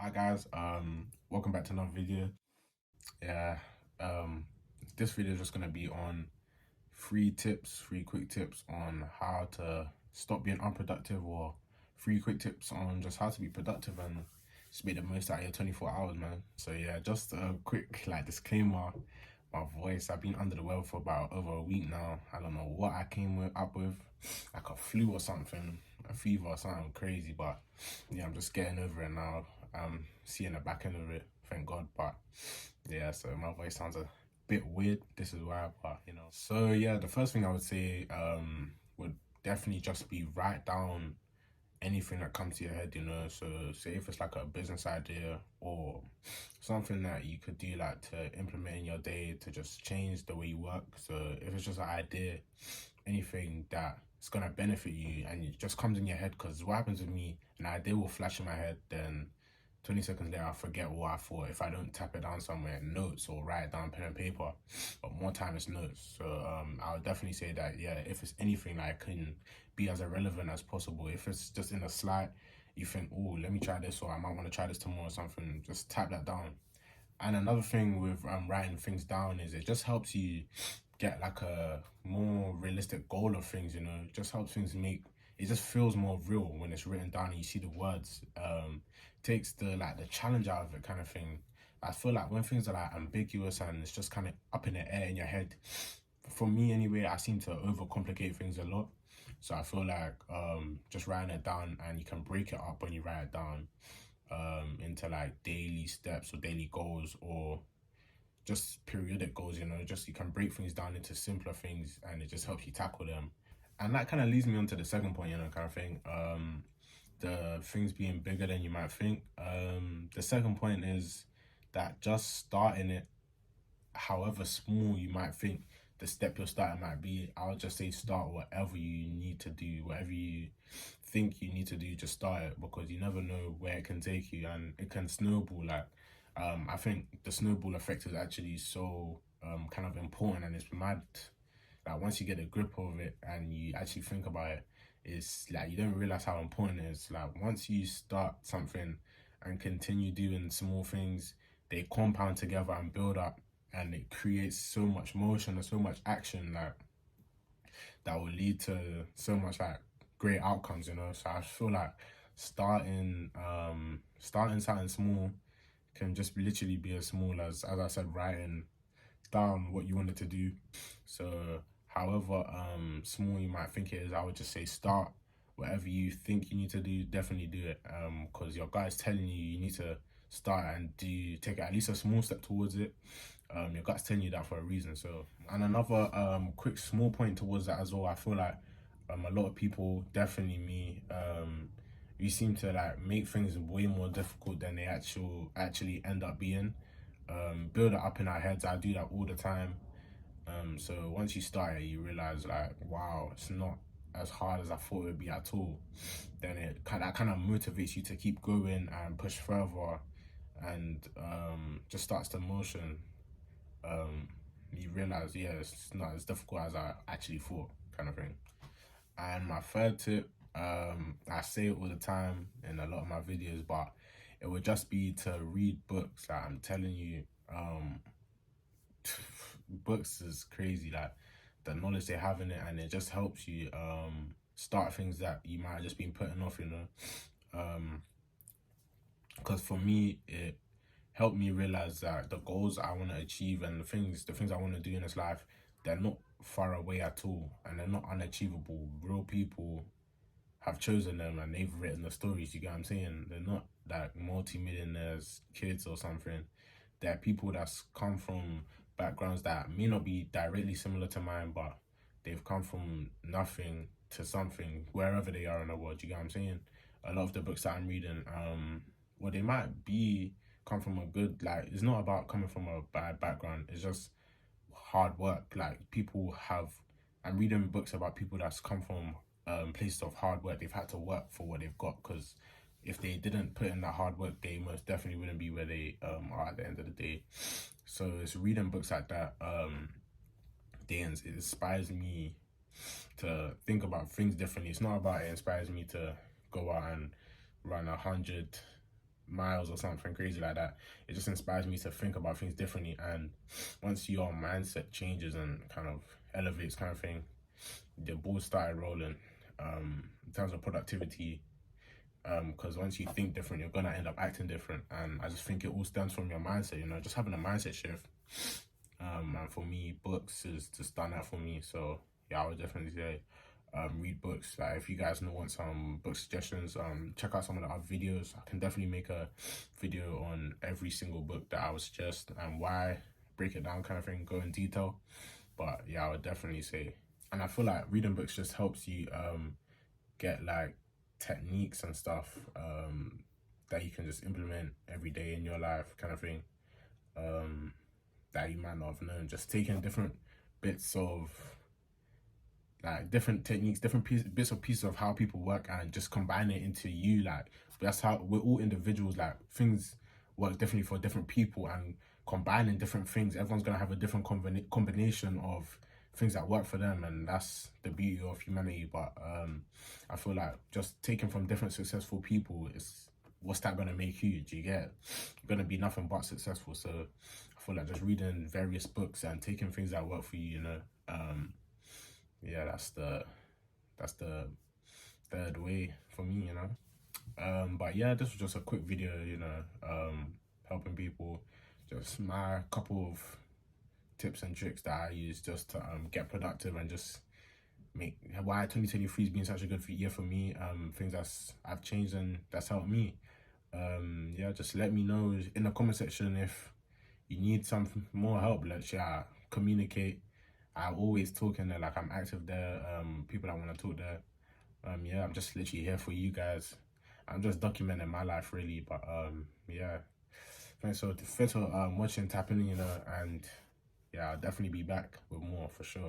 Hi guys, welcome back to another video. Yeah, um, this video is just gonna be on three quick tips on how to stop being unproductive, or three quick tips on just how to be productive and just make the most out of your 24 hours, man. So yeah, just a quick disclaimer. My voice, I've been under the weather for about over a week now. I don't know what I up with, like a flu or something, a fever or something crazy, but yeah, I'm just getting over it now. I'm seeing the back end of it, thank God. But yeah, so my voice sounds a bit weird. This is why, but So yeah, the first thing I would say would definitely just be write down anything that comes to your head, So say if it's like a business idea or something that you could do like to implement in your day to just change the way you work. So if it's just an idea, anything that it's gonna benefit you and it just comes in your head, because what happens with me, an idea will flash in my head, then 20 seconds later, I forget what I thought if I don't tap it down somewhere in notes or write it down pen and paper. But more time it's notes. So I would definitely say that, yeah, if it's anything that can be as irrelevant as possible. If it's just in a slide, you think, oh, let me try this, or I might want to try this tomorrow or something, just tap that down. And another thing with writing things down is it just helps you get like a more realistic goal of things, It just helps things it just feels more real when it's written down and you see the words. Takes the challenge out of it, kind of thing. I feel like when things are like ambiguous and it's just kind of up in the air in your head, for me anyway, I seem to overcomplicate things a lot. So I feel like just writing it down, and you can break it up when you write it down into like daily steps or daily goals, or just periodic goals, just you can break things down into simpler things and it just helps you tackle them. And that kind of leads me on to the second point, kind of thing. The things being bigger than you might think. The second point is that just starting it, however small you might think the step you're starting might be, I'll just say start whatever you need to do, whatever you think you need to do, just start it, because you never know where it can take you and it can snowball. I think the snowball effect is actually so kind of important, and it's mad. Like once you get a grip of it and you actually think about it, it's like you don't realize how important it is. Like once you start something and continue doing small things, they compound together and build up, and it creates so much motion and so much action, like that will lead to so much like great outcomes, So I feel like starting something small can just literally be as small as I said, writing down what you wanted to do. So however small you might think it is, I would just say start whatever you think you need to do. Definitely do it, because your gut's telling you need to start and take at least a small step towards it. Your gut's telling you that for a reason. So, and another quick small point towards that as well, I feel like a lot of people, definitely me, we seem to like make things way more difficult than they actually end up being. Build it up in our heads. I do that all the time. So once you start it, you realize like, wow, it's not as hard as I thought it would be at all. Then that kind of motivates you to keep going and push further, and just starts the motion. You realize, yeah, it's not as difficult as I actually thought, kind of thing. And my third tip, I say it all the time in a lot of my videos, but it would just be to read books. Like I'm telling you, books is crazy. Like the knowledge they have in it, and it just helps you start things that you might have just been putting off, because for me it helped me realize that the goals I want to achieve and the things I want to do in this life, they're not far away at all, and they're not unachievable. Real people have chosen them and they've written the stories, you get what I'm saying? They're not like multi-millionaires kids or something. They're people that's come from backgrounds that may not be directly similar to mine, but they've come from nothing to something wherever they are in the world, you get what I'm saying? A lot of the books that I'm reading, well, they might be come from a good, like, it's not about coming from a bad background, it's just hard work. Like people have, I'm reading books about people that's come from places of hard work. They've had to work for what they've got, because if they didn't put in that hard work, they most definitely wouldn't be where they are at the end of the day. So it's reading books like that, it inspires me to think about things differently. It's not about, it inspires me to go out and run 100 miles or something crazy like that. It just inspires me to think about things differently. And once your mindset changes and kind of elevates, kind of thing, the ball started rolling. In terms of productivity, because once you think different, you're gonna end up acting different. And I just think it all stems from your mindset, you know, just having a mindset shift. And for me, books is just done that for me. So yeah, I would definitely say read books. Like if you guys want some book suggestions, check out some of the other videos. I can definitely make a video on every single book that I would suggest and why, break it down, kind of thing, go in detail. But yeah, I would definitely say, and I feel like reading books just helps you get like techniques and stuff that you can just implement every day in your life, kind of thing, that you might not have known. Just taking different bits of like different techniques, different bits of pieces of how people work, and just combine it into you. Like that's how we're all individuals. Like things work differently for different people, and combining different things, everyone's gonna have a different combination of things that work for them, and that's the beauty of humanity. But I feel like just taking from different successful people is what's that gonna make you? Do you get? You're gonna be nothing but successful. So I feel like just reading various books and taking things that work for you, you know. Yeah, that's the third way for me, you know. But yeah, this was just a quick video, you know, helping people, just my couple of tips and tricks that I use just to get productive and just make why 2023 has been such a good year for me. Things I've changed and that's helped me. Yeah, just let me know in the comment section if you need some more help. Let's communicate. I'm always talking there, like I'm active there. People that want to talk there. Yeah, I'm just literally here for you guys. I'm just documenting my life really, but yeah. Thanks for watching, tapping, you know, and yeah, I'll definitely be back with more for sure.